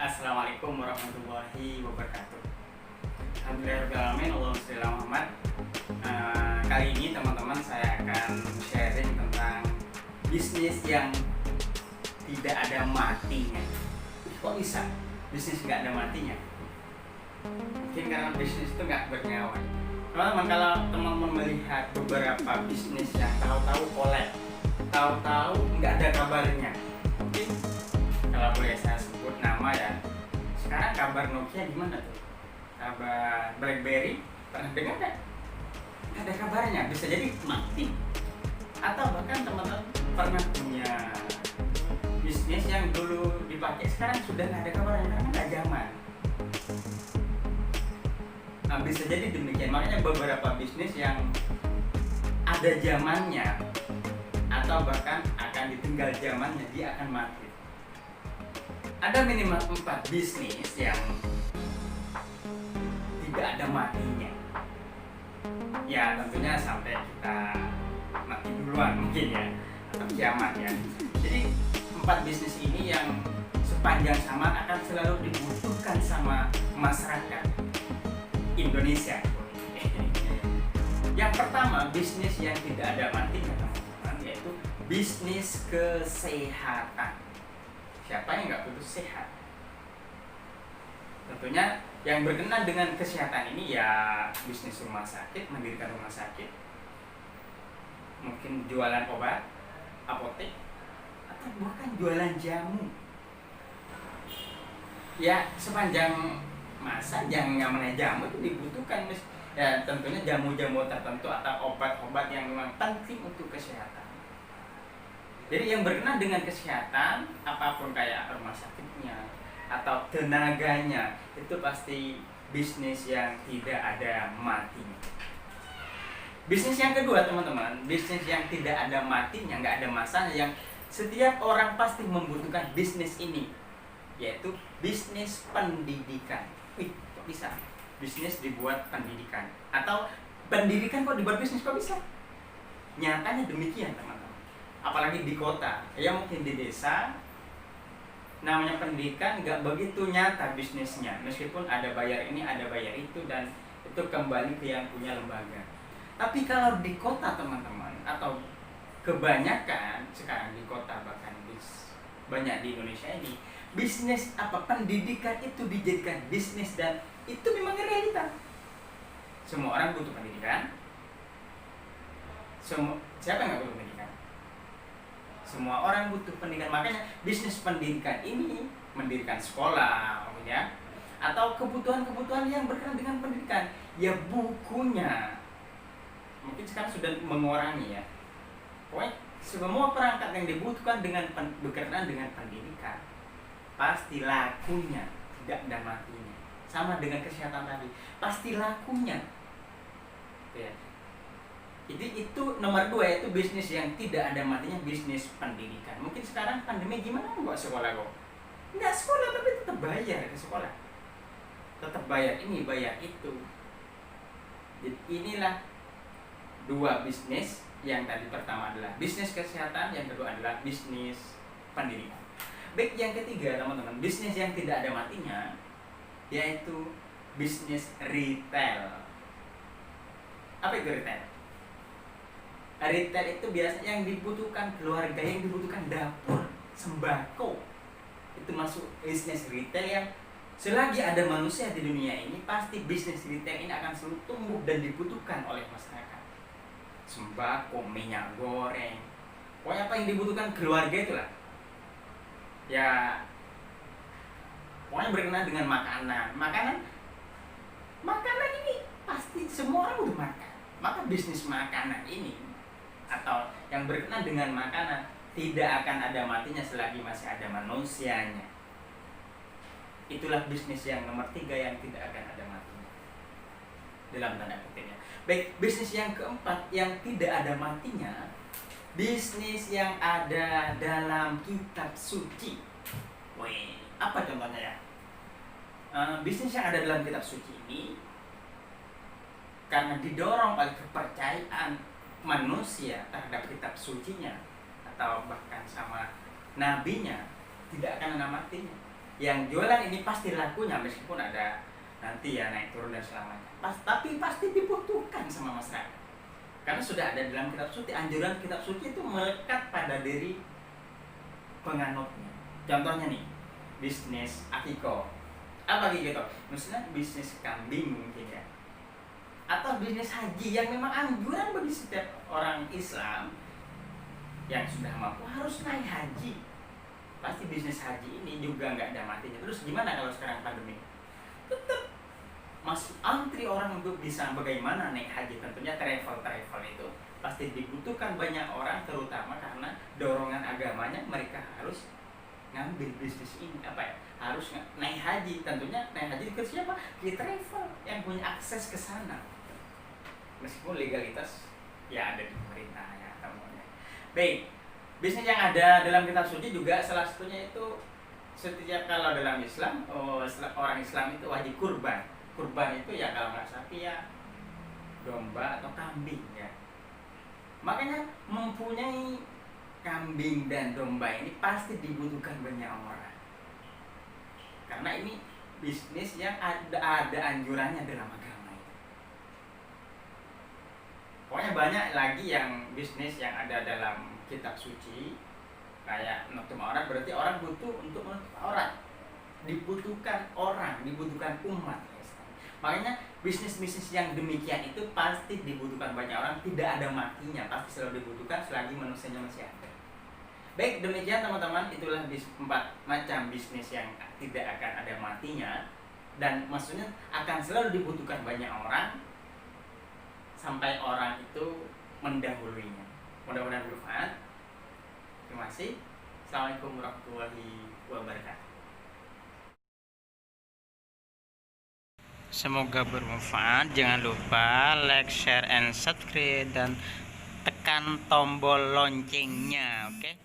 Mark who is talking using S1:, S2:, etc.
S1: Assalamualaikum warahmatullahi wabarakatuh. Alhamdulillahirobbilalamin, Allahumma sholli ala Muhammad. Kali ini teman-teman saya akan sharing tentang bisnis yang tidak ada matinya. Kok bisa bisnis nggak ada matinya? Mungkin karena bisnis itu nggak bernyawa. Teman-teman, kalau teman-teman melihat beberapa bisnis yang tahu-tahu collab, tahu-tahu nggak ada kabarnya, mungkin kalau boleh saya sebut nama ya, sekarang kabar Nokia gimana tuh? Kabar BlackBerry pernah dengar nggak? Nggak ada kabarnya, bisa jadi mati. Atau bahkan teman-teman pernah punya bisnis yang dulu dipakai sekarang sudah nggak ada kabarnya karena nggak zaman. Nah, bisa jadi demikian. Makanya beberapa bisnis yang ada zamannya atau bahkan akan ditinggal zamannya, dia akan mati. Ada minimal 4 bisnis yang tidak ada matinya. Ya tentunya sampai kita mati duluan mungkin ya, atau kiamat ya. Jadi 4 bisnis ini yang sepanjang zaman akan selalu dibutuhkan sama masyarakat Indonesia. Yang pertama, bisnis yang tidak ada matinya teman-teman, yaitu bisnis kesehatan. Siapa yang nggak butuh sehat? Tentunya yang berkenaan dengan kesehatan ini ya bisnis rumah sakit, mendirikan rumah sakit, mungkin jualan obat, apotek, atau bahkan jualan jamu. Ya sepanjang masa yang namanya jamu itu dibutuhkan, ya tentunya jamu-jamu tertentu atau obat-obat yang memang penting untuk kesehatan. Jadi yang berkenaan dengan kesehatan, apapun kayak rumah sakitnya atau tenaganya, itu pasti bisnis yang tidak ada matinya. Bisnis yang kedua teman-teman, bisnis yang tidak ada matinya, nggak ada masanya, yang setiap orang pasti membutuhkan bisnis ini, yaitu bisnis pendidikan. Wih, kok bisa? Bisnis dibuat pendidikan, atau pendidikan kok dibuat bisnis, kok bisa? Nyatanya demikian teman-teman. Apalagi di kota, ya mungkin di desa, namanya pendidikan nggak begitu nyata bisnisnya, meskipun ada bayar ini, ada bayar itu, dan itu kembali ke yang punya lembaga. Tapi kalau di kota teman-teman, atau kebanyakan sekarang di kota, bahkan banyak di Indonesia ini, bisnis pendidikan itu dijadikan bisnis, dan itu memang realita. Semua orang butuh pendidikan. Siapa yang nggak butuh pendidikan? Semua orang butuh pendidikan. Makanya bisnis pendidikan ini mendirikan sekolah ya, atau kebutuhan-kebutuhan yang berkaitan dengan pendidikan, ya bukunya mungkin sekarang sudah mengurangi ya. Pokoknya semua perangkat yang dibutuhkan dengan berkaitan dengan pendidikan pasti lakunya tidak ada matinya. Sama dengan kesehatan tadi, pasti lakunya ya. Itu nomor 2, yaitu bisnis yang tidak ada matinya, bisnis pendidikan. Mungkin sekarang pandemi gimana buat sekolah kok? Nggak sekolah tapi tetap bayar ke sekolah, tetap bayar ini bayar itu. Jadi inilah 2 bisnis. Yang tadi pertama adalah bisnis kesehatan, yang kedua adalah bisnis pendidikan. Baik, yang ketiga teman-teman, bisnis yang tidak ada matinya, yaitu bisnis retail. Apa itu retail? Retail itu biasanya yang dibutuhkan keluarga, yang dibutuhkan dapur, sembako. Itu masuk bisnis retail, yang selagi ada manusia di dunia ini, pasti bisnis retail ini akan selalu tumbuh dan dibutuhkan oleh masyarakat. Sembako, minyak goreng, pokoknya apa yang dibutuhkan keluarga itulah. Ya, pokoknya berkenaan dengan makanan ini pasti semua orang butuh makan. Maka bisnis makanan ini atau yang berkenaan dengan makanan tidak akan ada matinya selagi masih ada manusianya. Itulah bisnis yang nomor 3 yang tidak akan ada matinya, dalam tanda kutipnya. Baik, bisnis yang keempat yang tidak ada matinya, bisnis yang ada dalam kitab suci. Wih, apa contohnya ya? Bisnis yang ada dalam kitab suci ini karena didorong oleh kepercayaan manusia terhadap kitab sucinya atau bahkan sama nabinya, tidak akan ada matinya. yang jualan ini pasti lakunya, meskipun ada nanti ya naik turun dan selamanya, tapi pasti dibutuhkan sama masyarakat, karena sudah ada dalam kitab suci. Anjuran kitab suci itu melekat pada diri penganutnya. Contohnya nih, bisnis akiko, apa gitu, maksudnya bisnis kambing mungkin ya, atau bisnis haji yang memang anjuran bagi setiap orang Islam yang sudah mampu harus naik haji. Pasti bisnis haji ini juga nggak ada matinya. Terus gimana kalau sekarang pandemi? Tetap masih antri orang untuk bisa bagaimana naik haji. Tentunya travel itu pasti dibutuhkan banyak orang, terutama karena dorongan agamanya mereka harus ngambil bisnis ini, apa ya, harus naik haji. Tentunya naik haji ke siapa? Ke travel yang punya akses ke sana, meskipun legalitas ya ada di pemerintah ya teman-teman. Baik, bisnis yang ada dalam kitab suci juga salah satunya itu, setiap kalau dalam Islam, orang Islam itu wajib kurban. Kurban itu ya kalau nggak sapi ya domba atau kambing ya. Makanya mempunyai kambing dan domba ini pasti dibutuhkan banyak orang, karena ini bisnis yang ada anjurannya dalam agama itu. Pokoknya banyak lagi yang bisnis yang ada dalam kitab suci, kayak menutup aurat, berarti orang butuh untuk menutup aurat, dibutuhkan orang, dibutuhkan umat. Makanya bisnis-bisnis yang demikian itu pasti dibutuhkan banyak orang, tidak ada matinya, pasti selalu dibutuhkan selagi manusianya masih ada. Baik, demikian teman-teman, itulah 4 macam bisnis yang tidak akan ada matinya, dan maksudnya akan selalu dibutuhkan banyak orang sampai orang itu mendahuluinya. Mudah-mudahan bermanfaat. Terima kasih. Assalamualaikum warahmatullahi wabarakatuh. Semoga bermanfaat. Jangan lupa like, share, and subscribe, dan tekan tombol loncengnya. Oke?